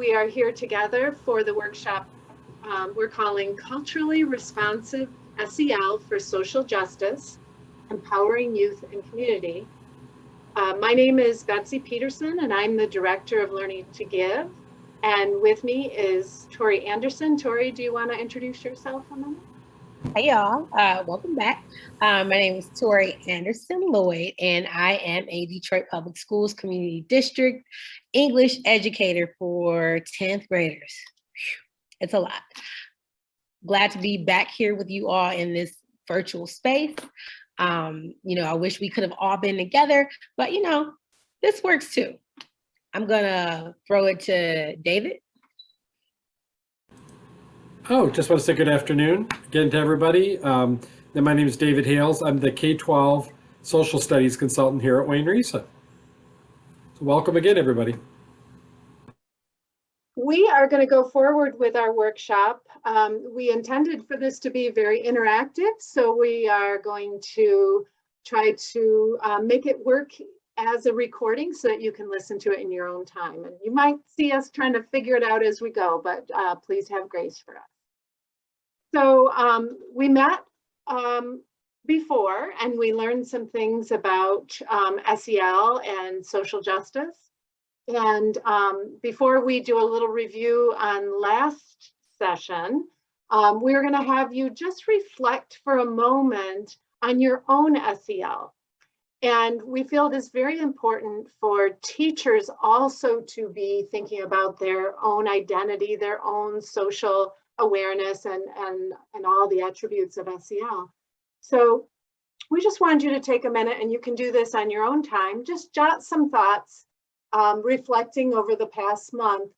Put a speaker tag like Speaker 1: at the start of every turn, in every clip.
Speaker 1: We are here together for the workshop we're calling Culturally Responsive SEL for Social Justice, Empowering Youth and Community. My name is Betsy Peterson, and I'm the Director of Learning to Give. And with me is Tori Anderson. Tori, do you want to introduce yourself a moment?
Speaker 2: Hey y'all, welcome back. My name is Tori Anderson Lloyd, and I am a Detroit Public Schools Community District English educator for 10th graders. It's a lot. Glad to be back here with you all in this virtual space. I wish we could have all been together, but this works too. I'm gonna throw it to David.
Speaker 3: Oh, just want to say good afternoon again to everybody. My name is David Hales. I'm the K-12 Social Studies Consultant here at RESA. So welcome again, everybody.
Speaker 1: We are going to go forward with our workshop. We intended for this to be very interactive, so we are going to try to make it work as a recording so that you can listen to it in your own time. And you might see us trying to figure it out as we go, but please have grace for us. So we met before, and we learned some things about SEL and social justice. And before we do a little review on last session, we're going to have you just reflect for a moment on your own SEL. And we feel it is very important for teachers also to be thinking about their own identity, their own social awareness, and all the attributes of SEL. So we just wanted you to take a minute, and you can do this on your own time. Just jot some thoughts, reflecting over the past month.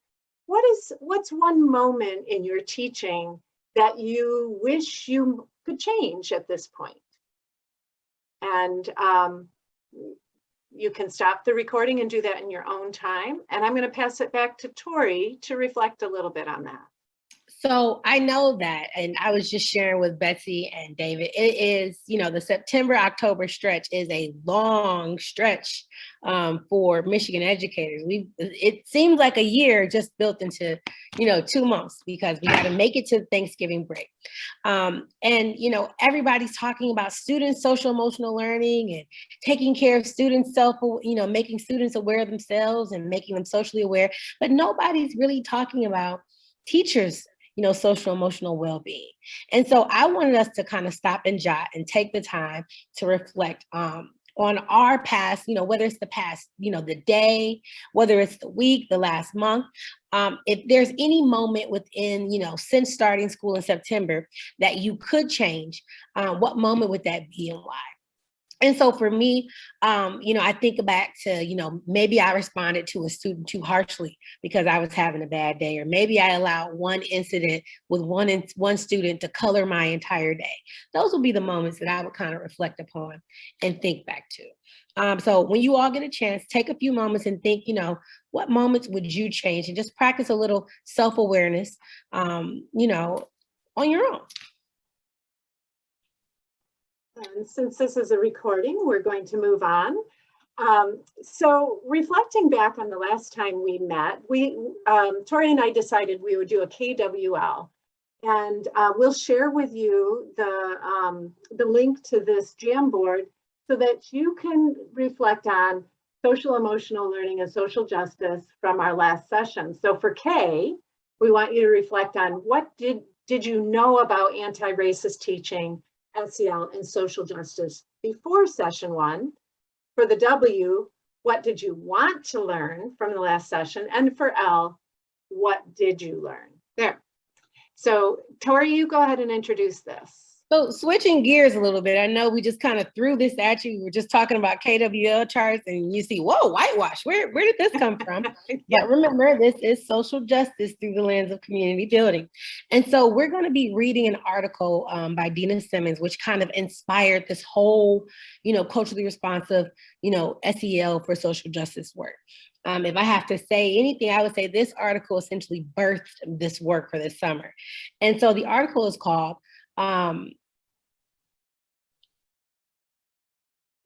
Speaker 1: What's one moment in your teaching that you wish you could change at this point? And you can stop the recording and do that in your own time. And I'm going to pass it back to Tori to reflect a little bit on that.
Speaker 2: So I know that, and I was just sharing with Betsy and David, it is, the September-October stretch is a long stretch for Michigan educators. It seems like a year just built into, 2 months, because we got to make it to Thanksgiving break. And everybody's talking about students' social emotional learning and taking care of students' making students aware of themselves and making them socially aware, but nobody's really talking about teachers' social emotional well-being. And so I wanted us to kind of stop and jot and take the time to reflect on our past, whether it's the past, the day, whether it's the week, the last month. If there's any moment within, since starting school in September that you could change, what moment would that be and why? And so for me, I think back to, maybe I responded to a student too harshly because I was having a bad day, or maybe I allowed one incident with one student to color my entire day. Those will be the moments that I would kind of reflect upon and think back to. So when you all get a chance, take a few moments and think, what moments would you change, and just practice a little self-awareness, on your own.
Speaker 1: And since this is a recording, we're going to move on. So reflecting back on the last time we met, Tori and I decided we would do a KWL, and we'll share with you the link to this Jamboard so that you can reflect on social emotional learning and social justice from our last session. So for K, we want you to reflect on what did you know about anti-racist teaching, SEL, and social justice before session 1. For the W, what did you want to learn from the last session? And for L, what did you learn? There. So Tori, you go ahead and introduce this.
Speaker 2: So switching gears a little bit, I know we just kind of threw this at you. We were just talking about KWL charts, and you see, whoa, whitewash, where did this come from?
Speaker 1: Yeah.
Speaker 2: But remember, this is social justice through the lens of community building. And so we're going to be reading an article by Dina Simmons, which kind of inspired this whole, culturally responsive, SEL for social justice work. If I have to say anything, I would say this article essentially birthed this work for this summer. And so the article is called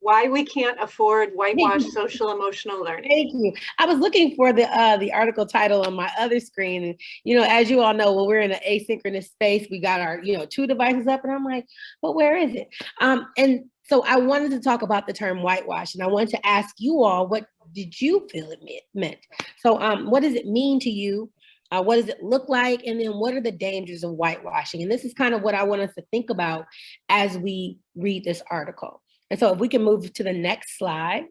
Speaker 1: Why we can't afford whitewash social emotional learning.
Speaker 2: Thank you. I was looking for the article title on my other screen. And, you know, as you all know, when we're in an asynchronous space, we got our, you know, 2 devices up and I'm like, but where is it? And so I wanted to talk about the term whitewash, and I wanted to ask you all, what did you feel it meant? So what does it mean to you? What does it look like? And then what are the dangers of whitewashing? And this is kind of what I want us to think about as we read this article. And so if we can move to the next slide.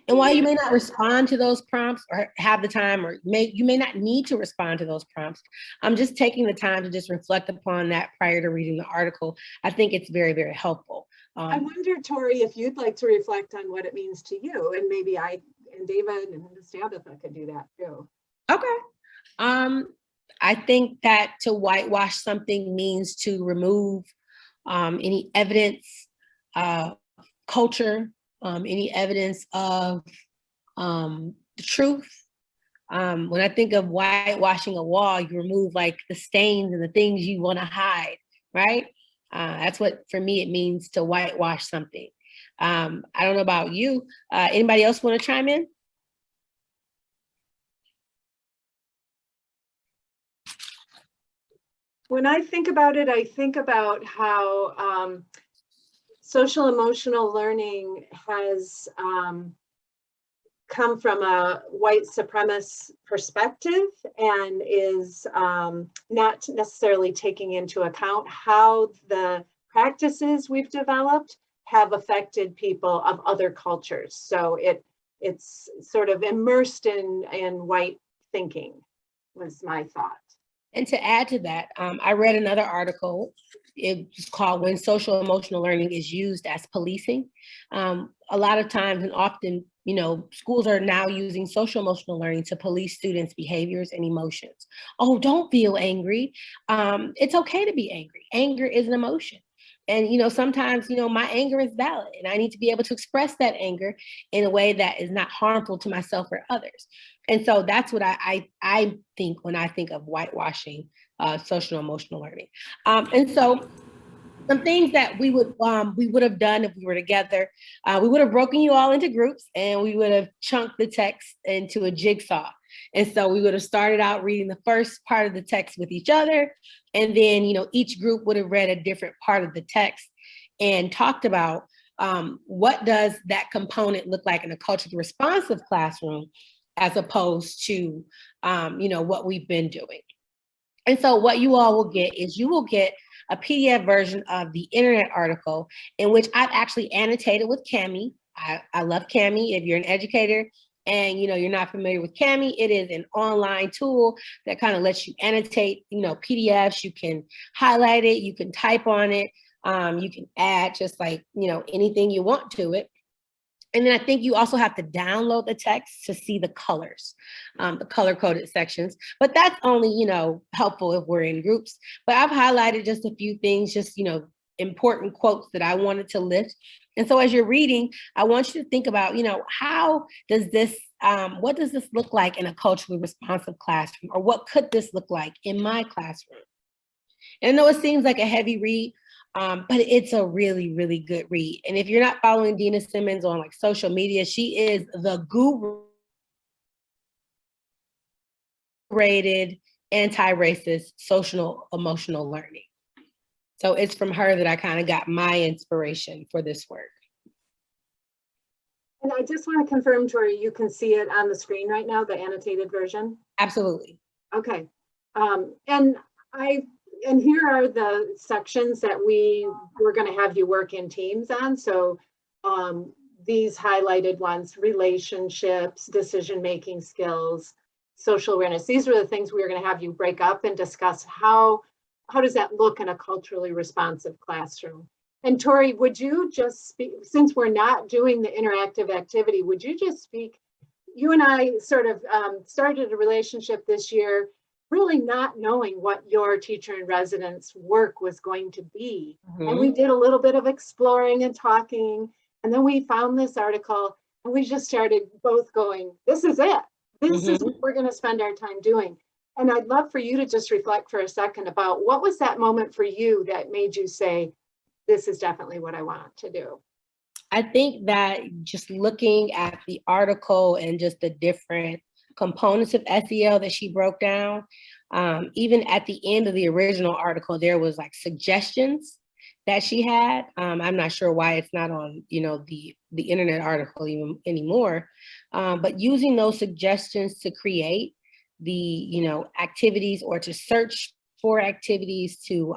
Speaker 2: And while you may not respond to those prompts or have the time, or you may not need to respond to those prompts, I'm just taking the time to just reflect upon that prior to reading the article. I think it's very, very helpful.
Speaker 1: I wonder, Tori, if you'd like to reflect on what it means to you, and maybe I and David and Tabitha could do that too.
Speaker 2: Okay. I think that to whitewash something means to remove any evidence of culture, any evidence of the truth. When I think of whitewashing a wall, you remove like the stains and the things you want to hide, right? That's what, for me, it means to whitewash something. I don't know about you. Anybody else want to chime in?
Speaker 1: When I think about it, I think about how social emotional learning has come from a white supremacist perspective and is not necessarily taking into account how the practices we've developed have affected people of other cultures. So it's sort of immersed in white thinking, was my thought.
Speaker 2: And to add to that, I read another article. It's called "When Social Emotional Learning is Used as Policing." A lot of times and often, you know, schools are now using social emotional learning to police students' behaviors and emotions. Oh, don't feel angry. It's okay to be angry. Anger is an emotion. And, you know, sometimes, you know, my anger is valid and I need to be able to express that anger in a way that is not harmful to myself or others. And so that's what I think when I think of whitewashing social emotional learning. And so some things that we would have done if we were together, we would have broken you all into groups and we would have chunked the text into a jigsaw. And so we would have started out reading the first part of the text with each other. And then, you know, each group would have read a different part of the text and talked about what does that component look like in a culturally responsive classroom as opposed to, you know, what we've been doing. And so what you all will get is you will get a PDF version of the internet article in which I've actually annotated with Cami. I love Cami. If you're an educator and you know you're not familiar with Cami, it is an online tool that kind of lets you annotate, you know, PDFs. You can highlight it, you can type on it, you can add just like, you know, anything you want to it. And then I think you also have to download the text to see the colors, the color-coded sections. But that's only, you know, helpful if we're in groups. But I've highlighted just a few things, just, you know, important quotes that I wanted to lift. And so as you're reading, I want you to think about, you know, how does this, what does this look like in a culturally responsive classroom? Or what could this look like in my classroom? And I know it seems like a heavy read, but it's a really, really good read. And if you're not following Dina Simmons on like social media, she is the guru-rated anti-racist social emotional learning. So it's from her that I kind of got my inspiration for this work.
Speaker 1: And I just want to confirm, Tori, you can see it on the screen right now, the annotated version?
Speaker 2: Absolutely.
Speaker 1: Okay. And here are the sections that we're going to have you work in teams on. So these highlighted ones: relationships, decision-making skills, social awareness. These are the things we are going to have you break up and discuss how does that look in a culturally responsive classroom. And Tori, would you just speak, since we're not doing the interactive activity, would you just speak? You and I sort of started a relationship this year, really not knowing what your teacher in residence work was going to be. Mm-hmm. And we did a little bit of exploring and talking, and then we found this article and we just started both going, this is it. This is what we're going to spend our time doing. And I'd love for you to just reflect for a second about what was that moment for you that made you say, this is definitely what I want to do.
Speaker 2: I think that just looking at the article and just the different components of SEL that she broke down, even at the end of the original article, there was like suggestions that she had. I'm not sure why it's not on, the internet article even anymore, but using those suggestions to create the, activities or to search for activities to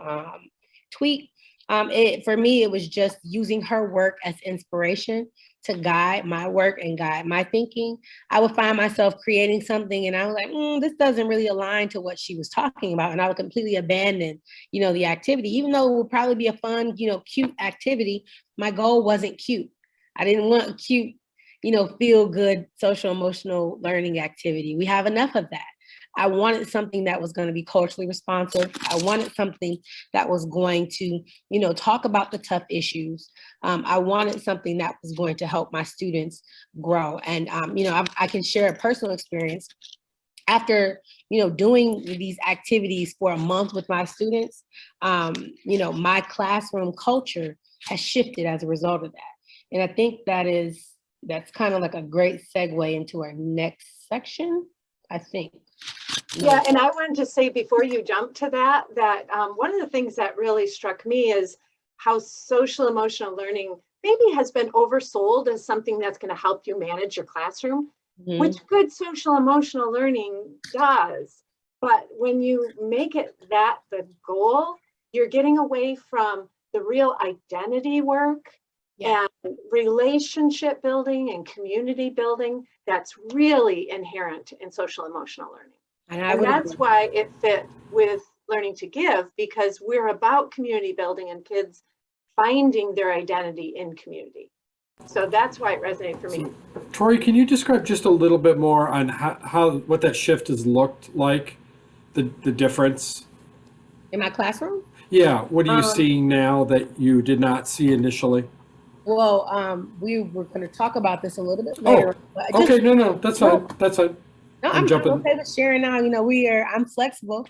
Speaker 2: tweak. For me, it was just using her work as inspiration to guide my work and guide my thinking. I would find myself creating something and I was like, this doesn't really align to what she was talking about. And I would completely abandon, the activity, even though it would probably be a fun, cute activity. My goal wasn't cute. I didn't want cute, feel good social emotional learning activity. We have enough of that. I wanted something that was going to be culturally responsive. I wanted something that was going to, talk about the tough issues. I wanted something that was going to help my students grow. And, I can share a personal experience. After, doing these activities for a month with my students, my classroom culture has shifted as a result of that. And I think that's kind of like a great segue into our next section, I think.
Speaker 1: Yeah, and I wanted to say before you jump to that one of the things that really struck me is how social emotional learning maybe has been oversold as something that's going to help you manage your classroom, which good social emotional learning does. But when you make it that the goal, you're getting away from the real identity work and relationship building and community building that's really inherent in social emotional learning. And that's why it fit with Learning to Give, because we're about community building and kids finding their identity in community. So that's why it resonated for me.
Speaker 3: So, Tori, can you describe just a little bit more on what that shift has looked like, the difference?
Speaker 2: In my classroom?
Speaker 3: Yeah, what are you seeing now that you did not see initially?
Speaker 2: Well, we were going to talk about this a little bit later.
Speaker 3: Okay, no, that's fine. That's fine.
Speaker 2: No, I'm okay with sharing now. I'm flexible.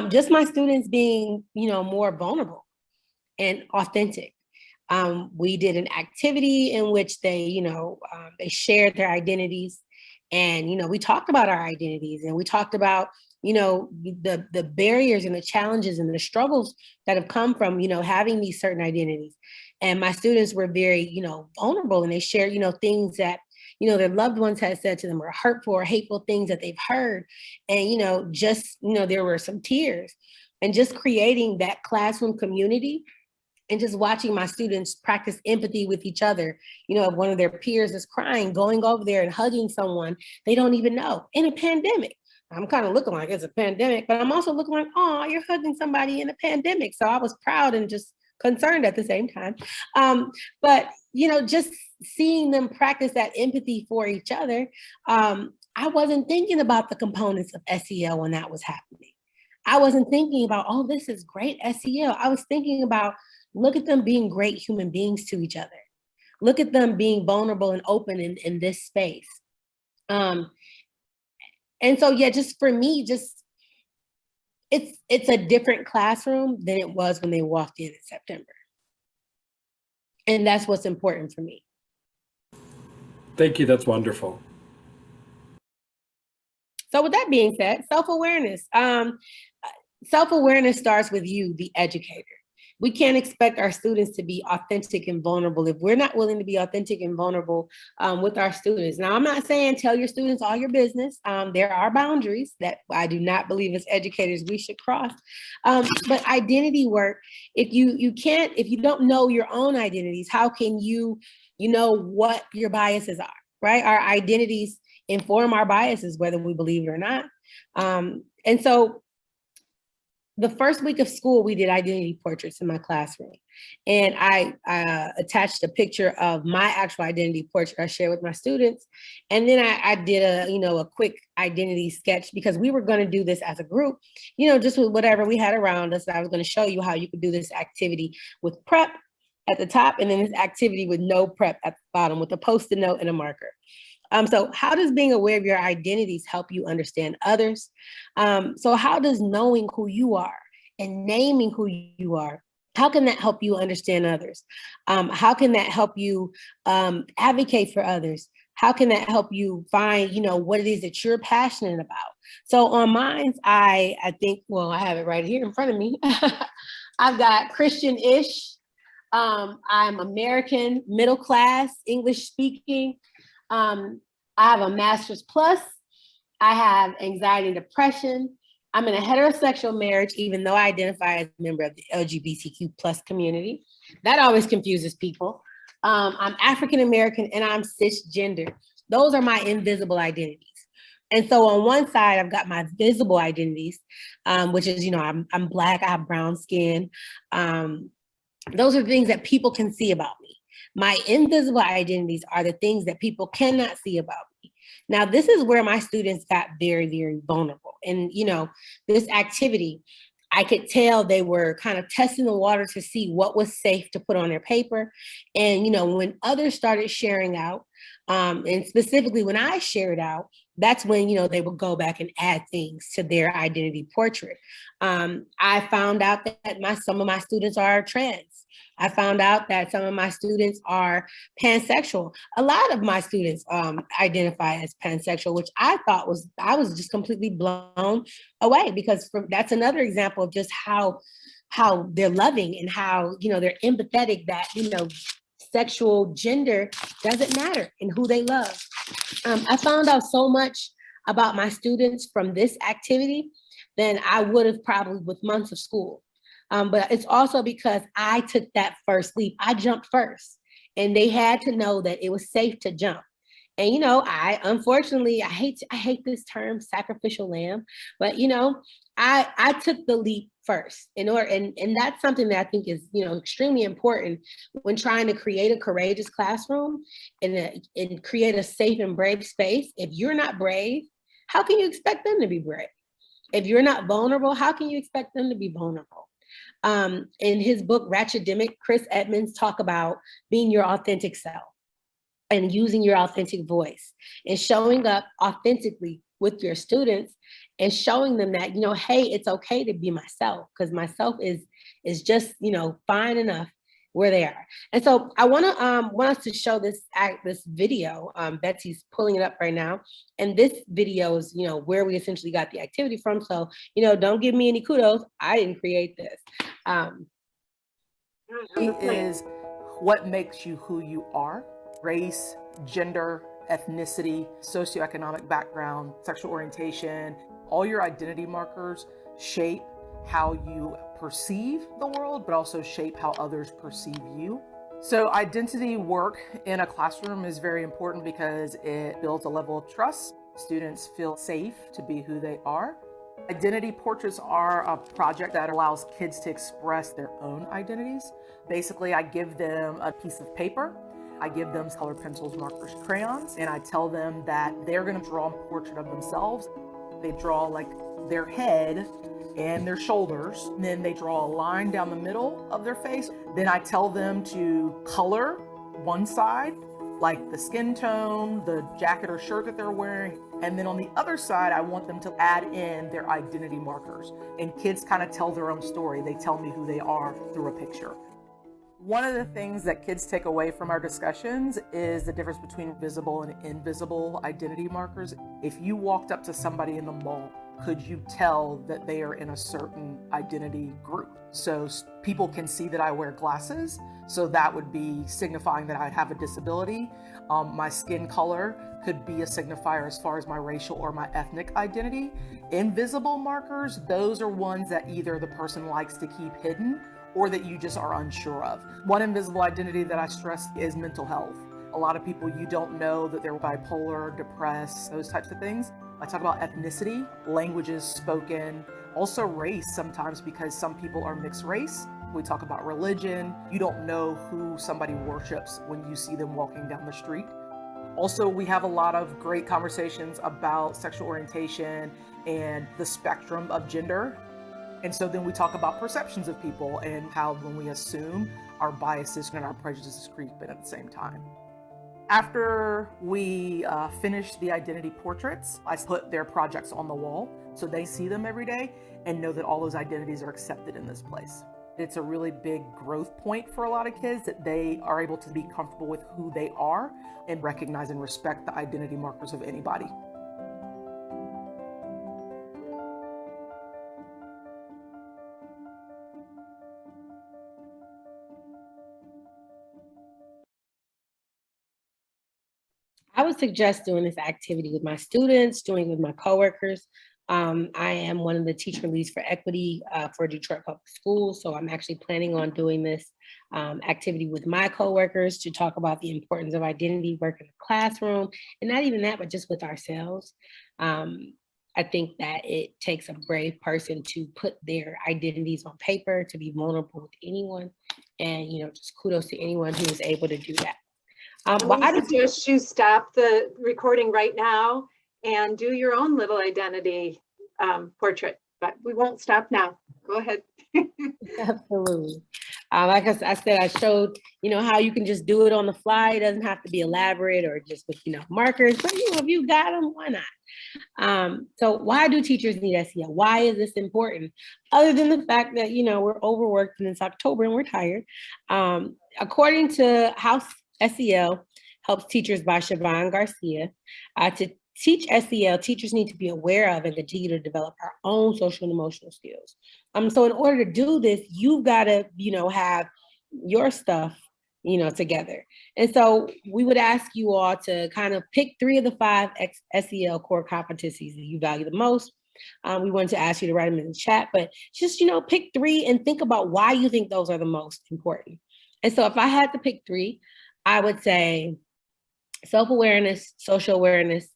Speaker 2: Just my students being, more vulnerable and authentic. We did an activity in which they, they shared their identities, and we talked about our identities, and we talked about the barriers and the challenges and the struggles that have come from having these certain identities. And my students were very vulnerable, and they shared things that their loved ones had said to them, or hurtful or hateful things that they've heard. And, there were some tears, and just creating that classroom community and just watching my students practice empathy with each other. If one of their peers is crying, going over there and hugging someone they don't even know in a pandemic. I'm kind of looking like it's a pandemic, but I'm also looking like, oh, you're hugging somebody in a pandemic. So I was proud and just concerned at the same time. But, just seeing them practice that empathy for each other, I wasn't thinking about the components of SEL when that was happening. I wasn't thinking about, oh, this is great SEL. I was thinking about, look at them being great human beings to each other. Look at them being vulnerable and open in this space. And so, just for me, it's a different classroom than it was when they walked in September. And that's what's important for me.
Speaker 3: Thank you. That's wonderful.
Speaker 2: So with that being said, self-awareness. Self-awareness starts with you, the educator. We can't expect our students to be authentic and vulnerable if we're not willing to be authentic and vulnerable with our students. Now, I'm not saying tell your students all your business. There are boundaries that I do not believe as educators we should cross. But identity work, if you don't know your own identities, how can you know what your biases are, right? Our identities inform our biases, whether we believe it or not. And so the first week of school, we did identity portraits in my classroom. And I attached a picture of my actual identity portrait I shared with my students. And then I did a quick identity sketch, because we were going to do this as a group, just with whatever we had around us. I was going to show you how you could do this activity with prep at the top, and then this activity with no prep at the bottom, with a Post-it note and a marker. So how does being aware of your identities help you understand others? So how does knowing who you are and naming who you are How can that help you understand others? How can that help you advocate for others? How can that help you find, what it is that you're passionate about? So on mine, I think, well, I have it right here in front of me. I've got Christian-ish. I'm American, middle class, English speaking. I have a master's plus. I have anxiety and depression. I'm in a heterosexual marriage, even though I identify as a member of the LGBTQ plus community. That always confuses people. I'm African-American and I'm cisgender. Those are my invisible identities. And so on one side, I've got my visible identities, which is, I'm Black, I have brown skin. Those are things that people can see about me. My invisible identities are the things that people cannot see about me. Now, this is where my students got very, very vulnerable. And, this activity, I could tell they were kind of testing the water to see what was safe to put on their paper. And, when others started sharing out, and specifically when I shared out, that's when, they would go back and add things to their identity portrait. I found out that some of my students are trans. I found out that some of my students are pansexual. A lot of my students identify as pansexual, which I was just completely blown away, because that's another example of just how they're loving and how, they're empathetic, that, sexual gender doesn't matter in who they love. I found out so much about my students from this activity than I would have probably with months of school. But it's also because I took that first leap. I jumped first, and they had to know that it was safe to jump. And, I hate this term, sacrificial lamb, but, I took the leap first and that's something that I think is, extremely important when trying to create a courageous classroom and create a safe and brave space. If you're not brave, how can you expect them to be brave? If you're not vulnerable, how can you expect them to be vulnerable? In his book, Ratchetdemic, Chris Edmonds talk about being your authentic self and using your authentic voice and showing up authentically with your students and showing them that, hey, it's okay to be myself, because myself is just, fine enough where they are. And so I want us to show this video. Betsy's pulling it up right now. And this video is, where we essentially got the activity from. So, don't give me any kudos. I didn't create this.
Speaker 4: Is what makes you who you are: race, gender, ethnicity, socioeconomic background, sexual orientation. All your identity markers shape how you perceive the world, but also shape how others perceive you. So identity work in a classroom is very important because it builds a level of trust. Students feel safe to be who they are. Identity portraits are a project that allows kids to express their own identities. Basically, I give them a piece of paper. I give them colored pencils, markers, crayons, and I tell them that they're going to draw a portrait of themselves. They draw like their head and their shoulders, and then they draw a line down the middle of their face. Then I tell them to color one side, like the skin tone, the jacket or shirt that they're wearing. And then on the other side, I want them to add in their identity markers. And kids kind of tell their own story. They tell me who they are through a picture. One of the things that kids take away from our discussions is the difference between visible and invisible identity markers. If you walked up to somebody in the mall, could you tell that they are in a certain identity group? So people can see that I wear glasses, so that would be signifying that I have a disability. My skin color could be a signifier as far as my racial or my ethnic identity. Invisible markers, those are ones that either the person likes to keep hidden or that you just are unsure of. One invisible identity that I stress is mental health. A lot of people, you don't know that they're bipolar, depressed, those types of things. I talk about ethnicity, languages spoken, also race sometimes, because some people are mixed race. We talk about religion. You don't know who somebody worships when you see them walking down the street. Also, we have a lot of great conversations about sexual orientation and the spectrum of gender. And so then we talk about perceptions of people and how when we assume, our biases and our prejudices creep in at the same time. After we finish the identity portraits, I put their projects on the wall so they see them every day and know that all those identities are accepted in this place. It's a really big growth point for a lot of kids that they are able to be comfortable with who they are and recognize and respect the identity markers of anybody.
Speaker 2: I would suggest doing this activity with my students, doing it with my coworkers. I am one of the teacher leads for equity for Detroit Public Schools. So I'm actually planning on doing this activity with my coworkers to talk about the importance of identity work in the classroom. And not even that, but just with ourselves. I think that it takes a brave person to put their identities on paper, to be vulnerable with anyone. And, just kudos to anyone who is able to do that.
Speaker 1: I suggest you stop the recording right now and do your own little identity portrait, but we won't stop now. Go ahead.
Speaker 2: Absolutely. Like I said, I showed, how you can just do it on the fly. It doesn't have to be elaborate or just with, markers, but if you got them, why not? So why do teachers need SEL? Why is this important? Other than the fact that, we're overworked and it's October and we're tired. According to House SEL Helps Teachers by Siobhan Garcia, to teach SEL, teachers need to be aware of and continue to develop our own social and emotional skills. So in order to do this, you've got to, have your stuff, together. And so we would ask you all to kind of pick 3 of the 5 SEL core competencies that you value the most. We wanted to ask you to write them in the chat, but just, pick 3 and think about why you think those are the most important. And so if I had to pick 3, I would say self-awareness, social awareness,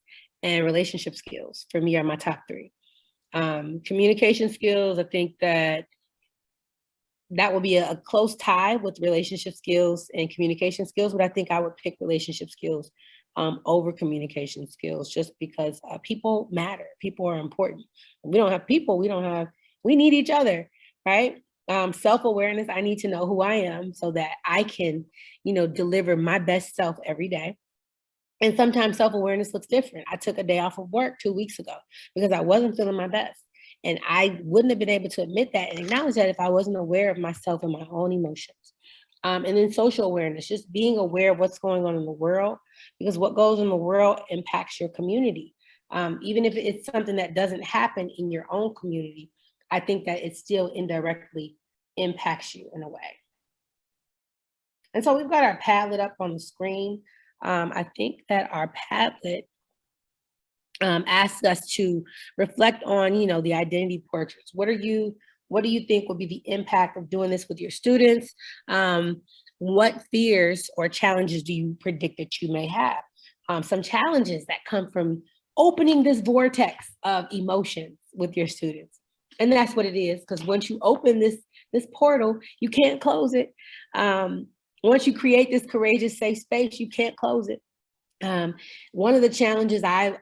Speaker 2: and relationship skills for me are my top 3. Communication skills, I think that will be a close tie with relationship skills and communication skills, but I think I would pick relationship skills over communication skills just because people matter. People are important. If we don't have people, we need each other, right? Self-awareness, I need to know who I am so that I can, deliver my best self every day. And sometimes self-awareness looks different. I took a day off of work 2 weeks ago because I wasn't feeling my best. And I wouldn't have been able to admit that and acknowledge that if I wasn't aware of myself and my own emotions. And then social awareness, just being aware of what's going on in the world, because what goes in the world impacts your community. Even if it's something that doesn't happen in your own community, I think that it still indirectly impacts you in a way. And so we've got our Padlet up on the screen. I think that our Padlet asks us to reflect on, the identity portraits. What do you think will be the impact of doing this with your students? What fears or challenges do you predict that you may have? Some challenges that come from opening this vortex of emotions with your students. And that's what it is, because once you open this portal, you can't close it. Once you create this courageous, safe space, you can't close it. One of the challenges I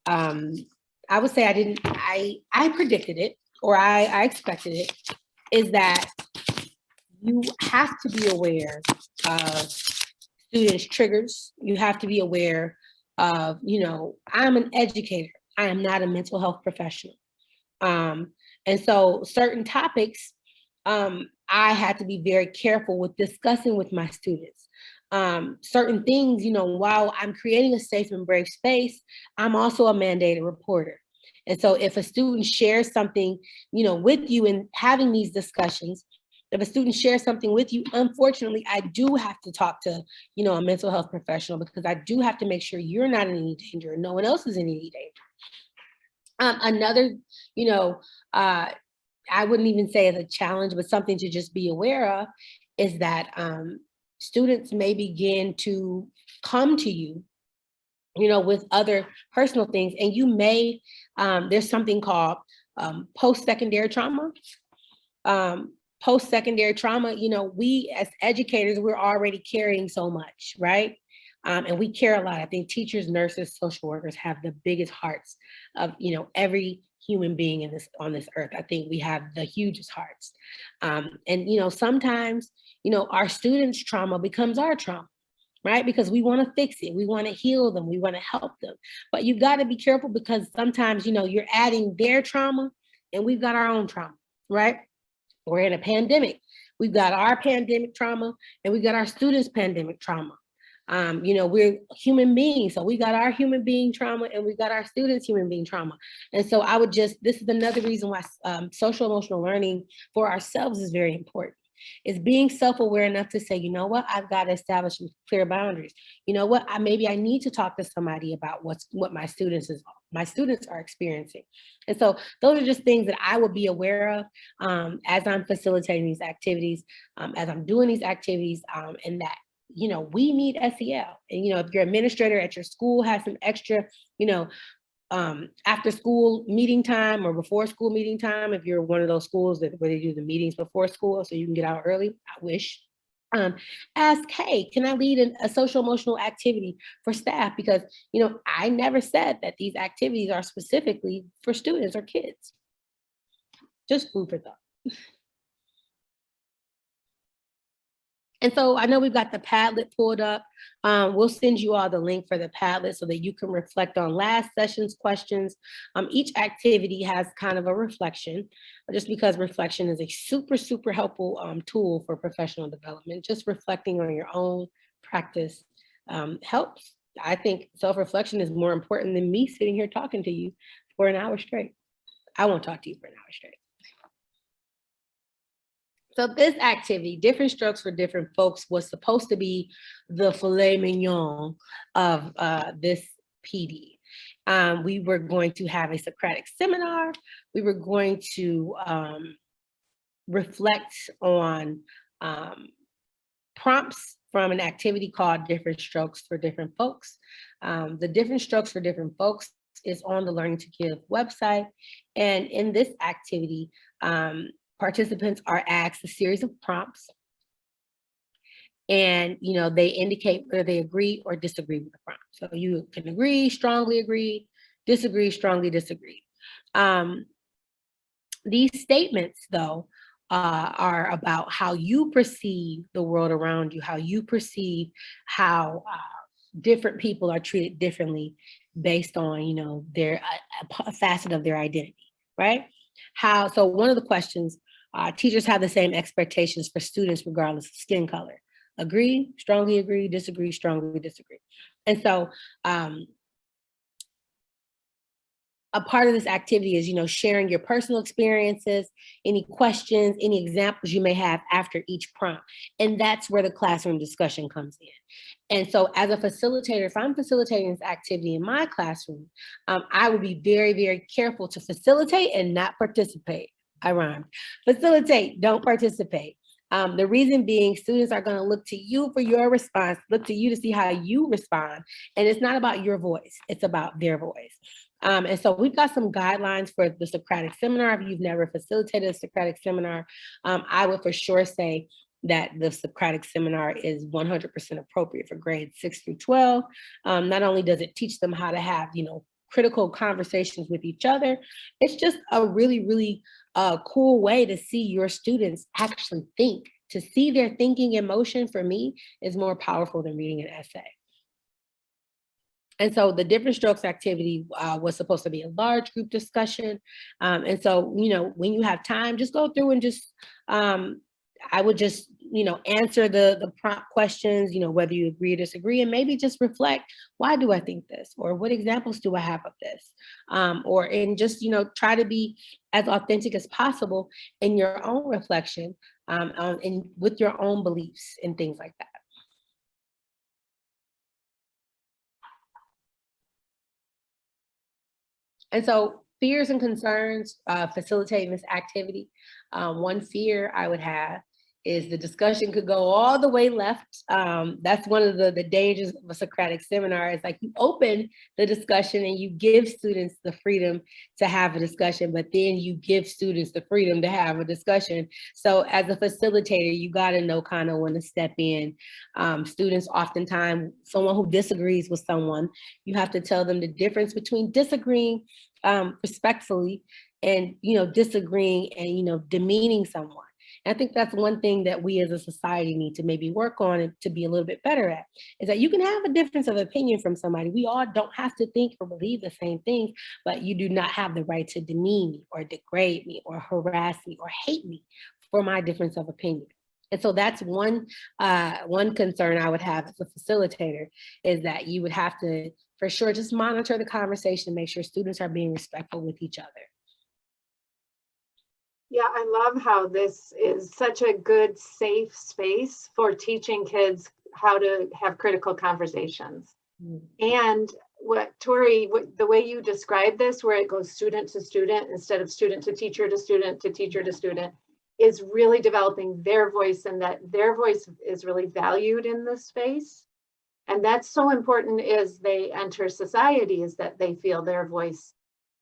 Speaker 2: would say I predicted it, or I expected it, is that you have to be aware of students' triggers. You have to be aware of, I'm an educator. I am not a mental health professional. And so certain topics, I had to be very careful with discussing with my students. Certain things, while I'm creating a safe and brave space, I'm also a mandated reporter. And so if a student shares something, with you and having these discussions, if a student shares something with you, unfortunately, I do have to talk to, a mental health professional, because I do have to make sure you're not in any danger and no one else is in any danger. Another, I wouldn't even say as a challenge, but something to just be aware of is that students may begin to come to you, with other personal things, and you may, there's something called post-secondary trauma. Post-secondary trauma, we as educators, we're already carrying so much, right? And we care a lot. I think teachers, nurses, social workers have the biggest hearts of, every human being on this earth. I think we have the hugest hearts. And, sometimes, our students' trauma becomes our trauma, right? Because we want to fix it. We want to heal them. We want to help them. But you've got to be careful, because sometimes, you're adding their trauma and we've got our own trauma, right? We're in a pandemic. We've got our pandemic trauma and we got our students' pandemic trauma. You know, we're human beings. So we got our human being trauma and we got our students' human being trauma. And so I would just, this is another reason why social emotional learning for ourselves is very important. Is being self-aware enough to say, you know what, I've got to establish some clear boundaries. You know what, maybe I need to talk to somebody about what my students are experiencing. And so those are just things that I would be aware of as I'm facilitating these activities, as I'm doing these activities, and that, you know, we need SEL. And, you know, if your administrator at your school has some extra, you know, after school meeting time or before school meeting time, if you're one of those schools where they do the meetings before school so you can get out early, I wish. Ask, hey, can I lead a social emotional activity for staff? Because, you know, I never said that these activities are specifically for students or kids. Just food for thought. And so I know we've got the Padlet pulled up. We'll send you all the link for the Padlet so that you can reflect on last session's questions. Each activity has kind of a reflection, just because reflection is a super, super helpful tool for professional development. Just reflecting on your own practice helps. I think self-reflection is more important than me sitting here talking to you for an hour straight. I won't talk to you for an hour straight. So this activity, different strokes for different folks, was supposed to be the filet mignon of this PD. We were going to have a Socratic seminar. We were going to reflect on prompts from an activity called Different Strokes for Different Folks. The Different Strokes for Different Folks is on the Learning to Give website. And in this activity, participants are asked a series of prompts, and you know, they indicate whether they agree or disagree with the prompt. So you can agree, strongly agree, disagree, strongly disagree. These statements, though, are about how you perceive the world around you, how you perceive how different people are treated differently based on, you know, their a facet of their identity, right? So one of the questions, teachers have the same expectations for students regardless of skin color. Agree, strongly agree, disagree, strongly disagree. And so a part of this activity is, you know, sharing your personal experiences, any questions, any examples you may have after each prompt. And that's where the classroom discussion comes in. And so as a facilitator, if I'm facilitating this activity in my classroom, I would be very, very careful to facilitate and not participate. I rhymed. Facilitate, don't participate. The reason being, students are going to look to you for your response, look to you to see how you respond. And it's not about your voice, it's about their voice. And so we've got some guidelines for the Socratic seminar. If you've never facilitated a Socratic seminar, I would for sure say that the Socratic seminar is 100% appropriate for grades 6 through 12. Not only does it teach them how to have, you know, critical conversations with each other, it's just a really, really cool way to see your students actually think. To see their thinking in motion, for me, is more powerful than reading an essay. And so the Different Strokes activity was supposed to be a large group discussion. And so, you know, when you have time, just go through and just, I would just, you know, answer the prompt questions, you know, whether you agree or disagree, and maybe just reflect, why do I think this? Or what examples do I have of this? And just, you know, try to be as authentic as possible in your own reflection and with your own beliefs and things like that. And so fears and concerns facilitating this activity. One fear I would have is the discussion could go all the way left. That's one of the dangers of a Socratic seminar. It's like you open the discussion and you give students the freedom to have a discussion, but then you give students the freedom to have a discussion. So as a facilitator, you got to know kind of when to step in. Students oftentimes, someone who disagrees with someone, you have to tell them the difference between disagreeing respectfully and, you know, disagreeing and, you know, demeaning someone. And I think that's one thing that we as a society need to maybe work on and to be a little bit better at, is that you can have a difference of opinion from somebody. We all don't have to think or believe the same things, but you do not have the right to demean me or degrade me or harass me or hate me for my difference of opinion. And so that's one concern I would have as a facilitator, is that you would have to, for sure, just monitor the conversation, make sure students are being respectful with each other.
Speaker 1: Yeah, I love how this is such a good, safe space for teaching kids how to have critical conversations. And what Tori, the way you describe this, where it goes student to student instead of student to teacher to student to teacher to student, is really developing their voice, and that their voice is really valued in this space. And that's so important as they enter society, is that they feel their voice.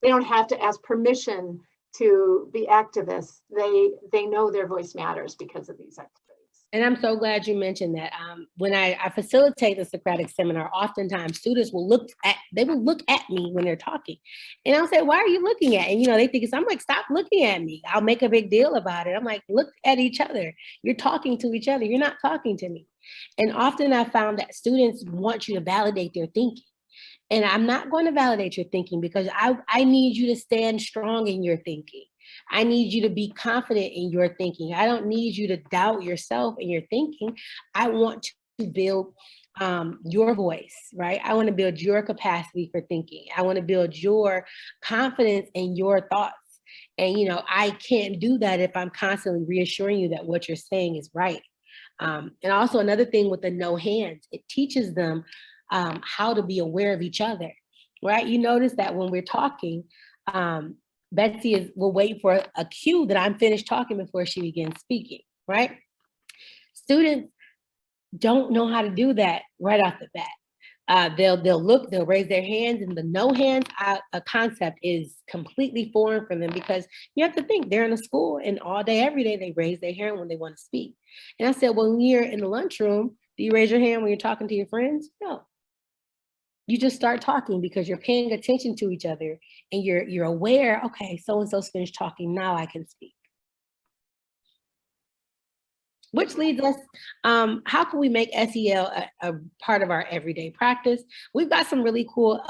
Speaker 1: They don't have to ask permission to be activists. They know their voice matters because of these activities.
Speaker 2: And I'm so glad you mentioned that. When I facilitate the Socratic seminar, oftentimes students will look at me when they're talking. And I'll say, why are you looking at? And, they think I'm like, stop looking at me. I'll make a big deal about it. I'm like, look at each other. You're talking to each other. You're not talking to me. And often I found that students want you to validate their thinking. And I'm not going to validate your thinking, because I need you to stand strong in your thinking. I need you to be confident in your thinking. I don't need you to doubt yourself in your thinking. I want to build your voice, right? I want to build your capacity for thinking. I want to build your confidence in your thoughts. And, I can't do that if I'm constantly reassuring you that what you're saying is right. And also another thing with the no hands, it teaches them how to be aware of each other, right? You notice that when we're talking, Betsy will wait for a cue that I'm finished talking before she begins speaking, right? Students don't know how to do that right off the bat. They'll look, they'll raise their hands, and the no hands concept is completely foreign for them, because you have to think they're in a school and all day, every day, they raise their hand when they want to speak. And I said, well, when you're in the lunchroom, do you raise your hand when you're talking to your friends? No. You just start talking because you're paying attention to each other, and you're aware, okay, so-and-so's finished talking, now I can speak. Which leads us, how can we make SEL a part of our everyday practice? We've got some really cool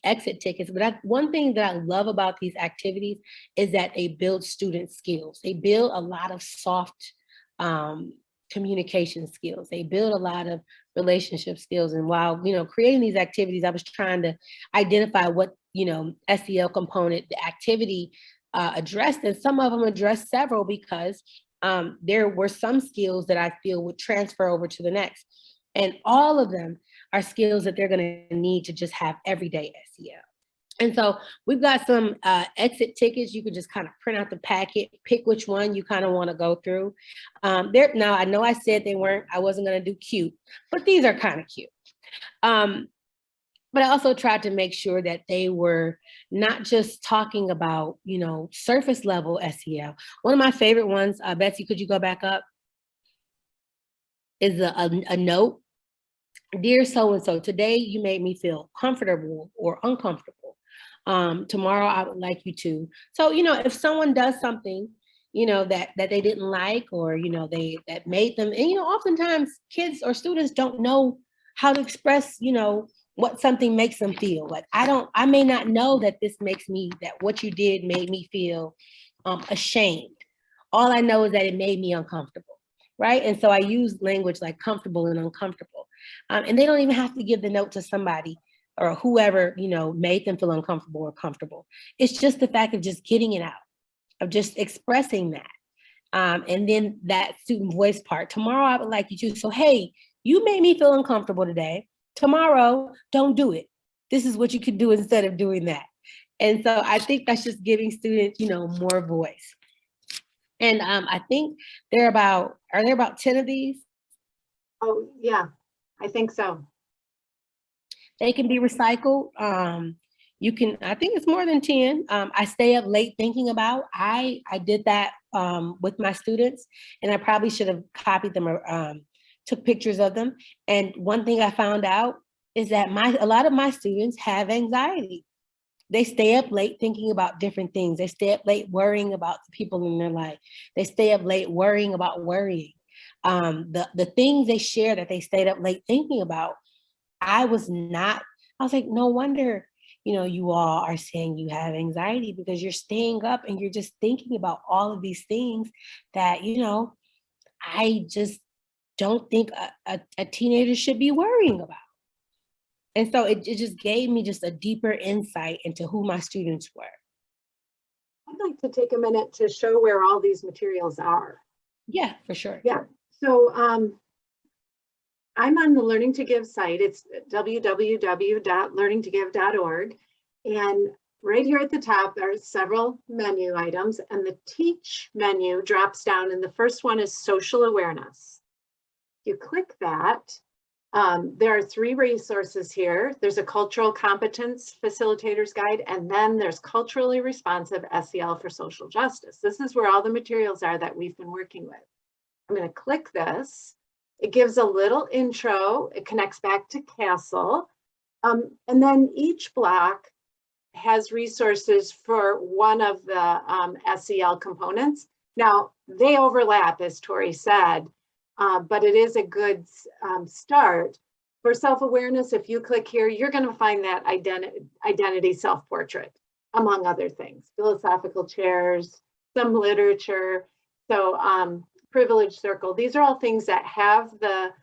Speaker 2: exit tickets, but one thing that I love about these activities is that they build student skills. They build a lot of soft communication skills. They build a lot of relationship skills. And while, creating these activities, I was trying to identify what, SEL component the activity addressed, and some of them addressed several, because there were some skills that I feel would transfer over to the next. And all of them are skills that they're going to need to just have everyday SEL. And so we've got some exit tickets. You can just kind of print out the packet, pick which one you kind of want to go through. Now, I know I said I wasn't going to do cute, but these are kind of cute. But I also tried to make sure that they were not just talking about, surface level SEL. One of my favorite ones, Betsy, could you go back up? Is a note. Dear so-and-so, today you made me feel comfortable or uncomfortable. Tomorrow I would like you to. So, if someone does something, that they didn't like, or, that made them, and, oftentimes kids or students don't know how to express, what something makes them feel. Like, I may not know that that what you did made me feel ashamed. All I know is that it made me uncomfortable, right? And so I use language like comfortable and uncomfortable. And they don't even have to give the note to somebody or whoever, made them feel uncomfortable or comfortable. It's just the fact of just getting it out, of just expressing that. And then that student voice part. Tomorrow I would like you to. So, hey, you made me feel uncomfortable today. Tomorrow, don't do it. This is what you could do instead of doing that. And so I think that's just giving students, more voice. And I think are there about 10 of these?
Speaker 1: Oh, yeah, I think so.
Speaker 2: They can be recycled. I think it's more than 10. I stay up late thinking about. I did that with my students, and I probably should have copied them or took pictures of them. And one thing I found out is that a lot of my students have anxiety. They stay up late thinking about different things. They stay up late worrying about the people in their life. They stay up late worrying about worrying. The things they share that they stayed up late thinking about, I was like, no wonder, you all are saying you have anxiety because you're staying up and you're just thinking about all of these things that, I just don't think a teenager should be worrying about. And so it just gave me just a deeper insight into who my students were.
Speaker 1: I'd like to take a minute to show where all these materials are.
Speaker 2: Yeah, for sure.
Speaker 1: Yeah, so I'm on the Learning to Give site. It's www.learningtogive.org. And right here at the top, there are several menu items, and the Teach menu drops down, and the first one is Social Awareness. You click that. There are 3 resources here. There's a Cultural Competence Facilitator's Guide, and then there's Culturally Responsive SEL for Social Justice. This is where all the materials are that we've been working with. I'm going to click this. It gives a little intro. It connects back to CASEL. And then each block has resources for one of the SEL components. Now, they overlap, as Tori said, but it is a good start. For self-awareness, if you click here, you're going to find that identity self-portrait, among other things, philosophical chairs, some literature. So privilege circle, these are all things that have the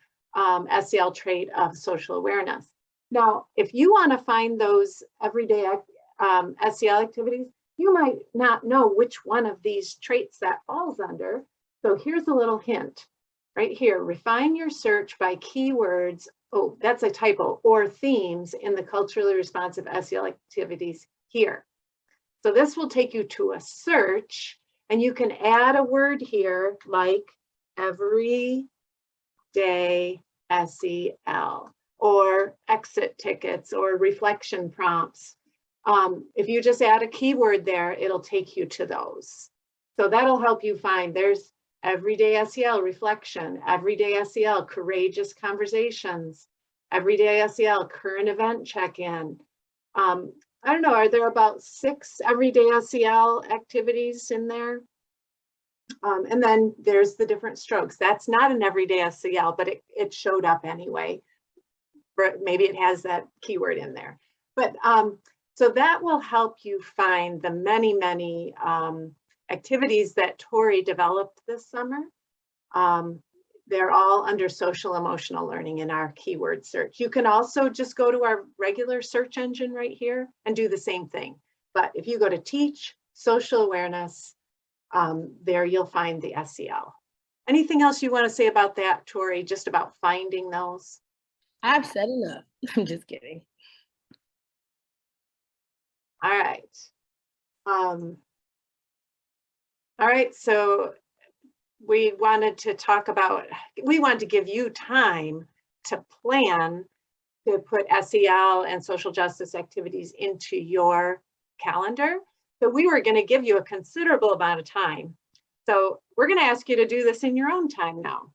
Speaker 1: SEL trait of social awareness. Now, if you want to find those everyday SEL activities, you might not know which one of these traits that falls under. So here's a little hint right here. Refine your search by keywords. Oh, that's a typo, or themes in the culturally responsive SEL activities here. So this will take you to a search, and you can add a word here like everyday SEL or exit tickets or reflection prompts. If you just add a keyword there, it'll take you to those. So that'll help you find there's everyday SEL reflection, everyday SEL courageous conversations, everyday SEL current event check-in. I don't know, are there about 6 everyday SEL activities in there? And then there's the different strokes. That's not an everyday SEL, but it showed up anyway. Maybe it has that keyword in there. But so that will help you find the many, many activities that Tori developed this summer. They're all under social emotional learning in our keyword search. You can also just go to our regular search engine right here and do the same thing. But if you go to Teach, Social Awareness, there you'll find the SEL. Anything else you want to say about that, Tori, just about finding those?
Speaker 2: I've said enough. I'm just kidding.
Speaker 1: All right. All right, so we wanted to give you time to plan to put SEL and social justice activities into your calendar. So we were going to give you a considerable amount of time. So we're going to ask you to do this in your own time now.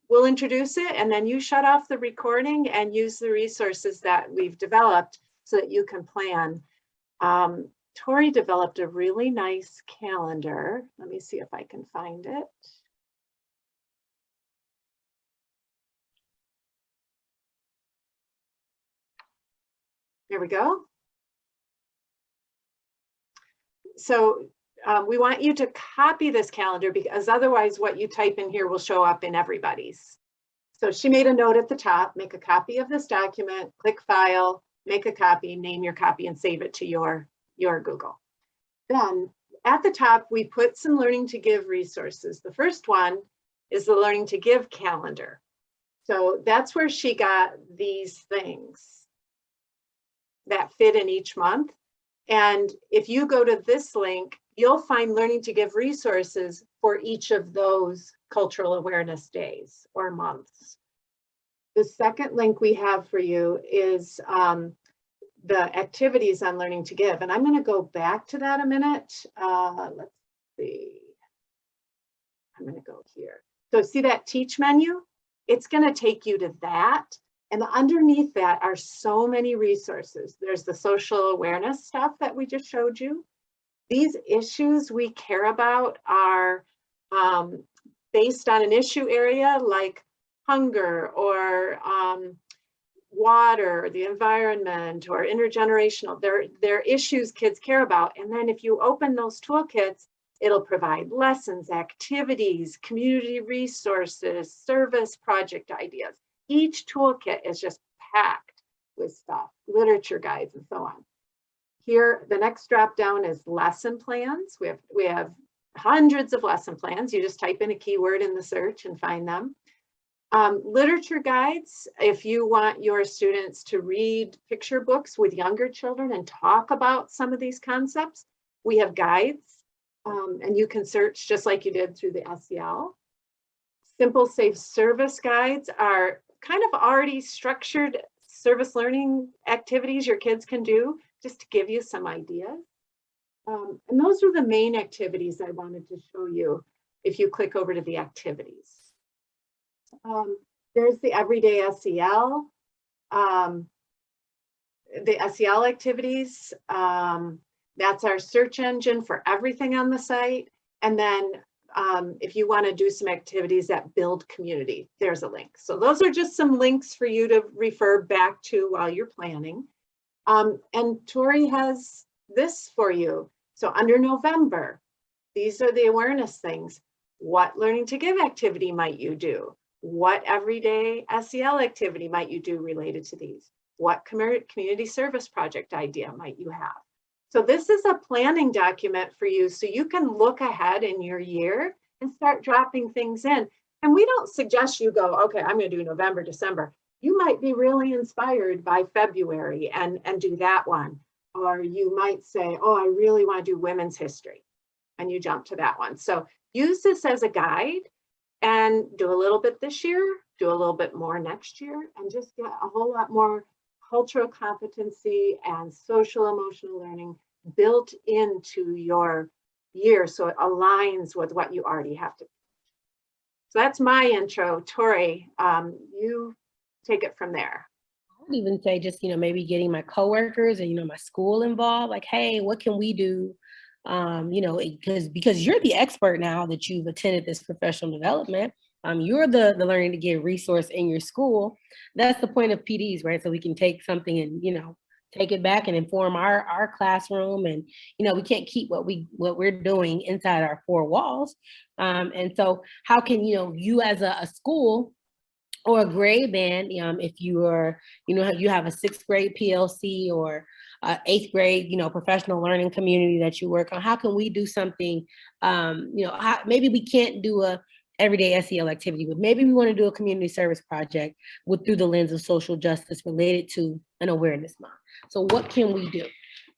Speaker 1: We'll introduce it, and then you shut off the recording and use the resources that we've developed so that you can plan. Tori developed a really nice calendar. Let me see if I can find it. There we go. So we want you to copy this calendar, because otherwise what you type in here will show up in everybody's. So she made a note at the top: make a copy of this document, click File, make a copy, name your copy, and save it to your Google. Then at the top, we put some Learning to Give resources. The first one is the Learning to Give calendar. So that's where she got these things that fit in each month. And if you go to this link, you'll find Learning to Give resources for each of those cultural awareness days or months. The second link we have for you is the activities on Learning to Give. And I'm going to go back to that a minute. Let's see. I'm going to go here. So see that Teach menu? It's going to take you to that. And underneath that are so many resources. There's the social awareness stuff that we just showed you. These issues we care about are based on an issue area like hunger or water, the environment, or intergenerational. They're issues kids care about. And then if you open those toolkits, it'll provide lessons, activities, community resources, service project ideas. Each toolkit is just packed with stuff, literature guides, and so on. Here, the next drop down is lesson plans. We have hundreds of lesson plans. You just type in a keyword in the search and find them. Literature guides, if you want your students to read picture books with younger children and talk about some of these concepts, we have guides, and you can search just like you did through the SEL. Simple Safe Service guides are kind of already structured service learning activities your kids can do, just to give you some ideas. And those are the main activities I wanted to show you if you click over to the activities. There's the Everyday SEL, the SEL activities. That's our search engine for everything on the site. And then if you want to do some activities that build community, there's a link. So those are just some links for you to refer back to while you're planning. And Tori has this for you. So under November, these are the awareness things. What learning to give activity might you do? What everyday SEL activity might you do related to these? What community service project idea might you have? So this is a planning document for you so you can look ahead in your year and start dropping things in. And we don't suggest you go, okay, I'm going to do November, December. You might be really inspired by February and do that one. Or you might say, oh, I really want to do women's history. And you jump to that one. So use this as a guide and do a little bit this year, do a little bit more next year, and just get a whole lot more cultural competency and social emotional learning built into your year so it aligns with what you already have to. So that's my intro. Tori, you take it from there.
Speaker 2: I would even say just, maybe getting my coworkers and, my school involved, like, hey, what can we do? Because you're the expert now that you've attended this professional development. You're the learning to give resource in your school. That's the point of PDs, right? So we can take something and, take it back and inform our classroom. And, we can't keep what we're doing inside our four walls. And so how can, you as a school or a grade band, if you are, you have a 6th grade PLC or 8th grade, professional learning community that you work on, how can we do something, maybe we can't do a everyday SEL activity, but maybe we want to do a community service project through the lens of social justice related to an awareness month. So what can we do?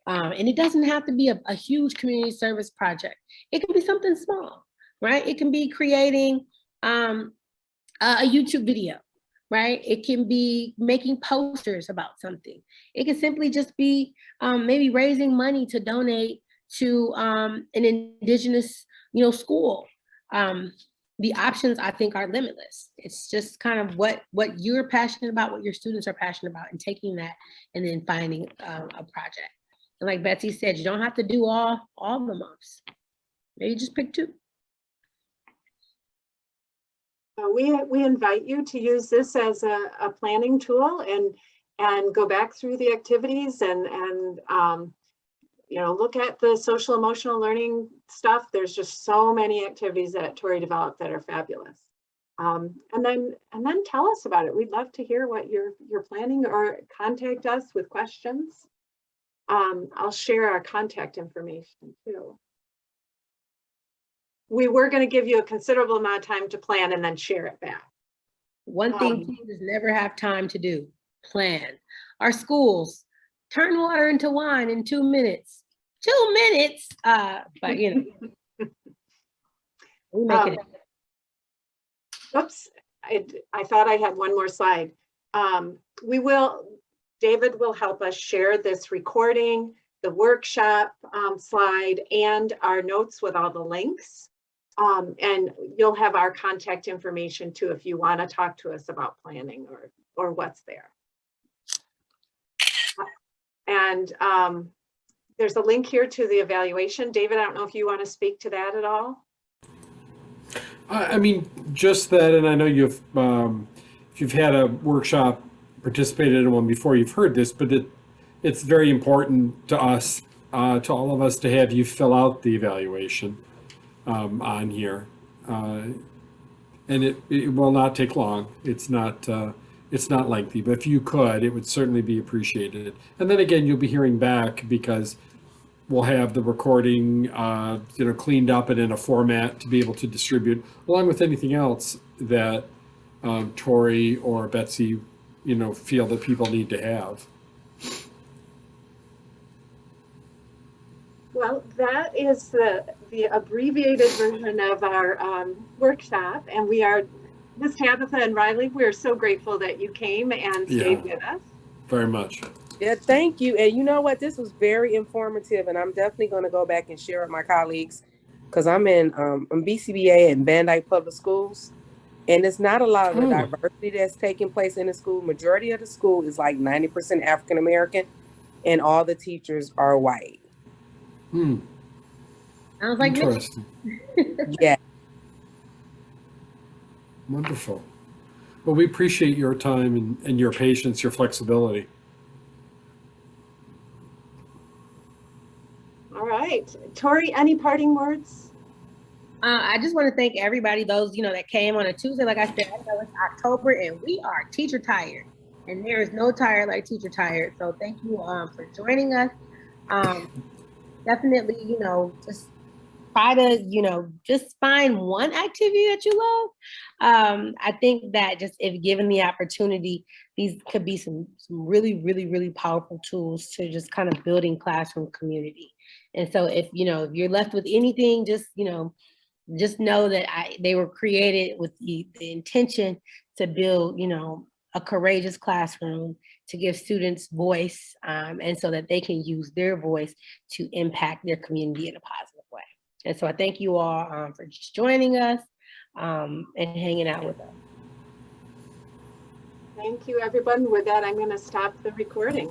Speaker 2: And it doesn't have to be a huge community service project. It can be something small, right? It can be creating a YouTube video, right? It can be making posters about something. It can simply just be maybe raising money to donate to an indigenous, school. The options, I think, are limitless. It's just kind of what you're passionate about, what your students are passionate about, and taking that and then finding a project. And like Betsy said, you don't have to do all the months. Maybe just pick 2.
Speaker 1: We invite you to use this as a planning tool and go back through the activities and look at the social emotional learning stuff. There's just so many activities that Tori developed that are fabulous. And then tell us about it. We'd love to hear what you're planning, or contact us with questions. I'll share our contact information too. We were going to give you a considerable amount of time to plan and then share it back.
Speaker 2: One thing teachers never have time to do: plan. Our schools turn water into wine in 2 minutes. 2 minutes, but we make it.
Speaker 1: Oops, I thought I had one more slide. David will help us share this recording, the workshop slide, and our notes with all the links. And you'll have our contact information too if you want to talk to us about planning or what's there. And there's a link here to the evaluation. David, I don't know if you want to speak to that at all.
Speaker 3: I mean, just that, and I know you've had a workshop participated in one before, you've heard this, but it's very important to us, to all of us, to have you fill out the evaluation on here. And it will not take long. It's not lengthy, but if you could, it would certainly be appreciated. And then again, you'll be hearing back because we'll have the recording, cleaned up and in a format to be able to distribute, along with anything else that Tori or Betsy, feel that people need to have.
Speaker 1: Well, that is the abbreviated version of our workshop, and Ms. Tabitha and Riley, we're so grateful that you came and stayed with us.
Speaker 3: Very much.
Speaker 5: Yeah, thank you. And you know what? This was very informative, and I'm definitely going to go back and share with my colleagues because I'm BCBA in Van Dyke Public Schools, and it's not a lot of the diversity that's taking place in the school. Majority of the school is like 90% African American, and all the teachers are white.
Speaker 2: Sounds like
Speaker 3: interesting.
Speaker 5: Yeah.
Speaker 3: Wonderful. Well, we appreciate your time and your patience, your flexibility.
Speaker 1: All right. Tori, any parting words?
Speaker 2: I just want to thank everybody, those, that came on a Tuesday. Like I said, I know it's October and we are teacher tired, and there is no tired like teacher tired. So thank you for joining us. Definitely, just try to, just find one activity that you love. I think that just if given the opportunity, these could be some really, really, really powerful tools to just kind of building classroom community. And so if you're left with anything, just know that they were created with the intention to build, a courageous classroom, to give students voice, and so that they can use their voice to impact their community in a positive way. And so I thank you all for just joining us and hanging out with us.
Speaker 1: Thank you, everyone. With that, I'm going to stop the recording.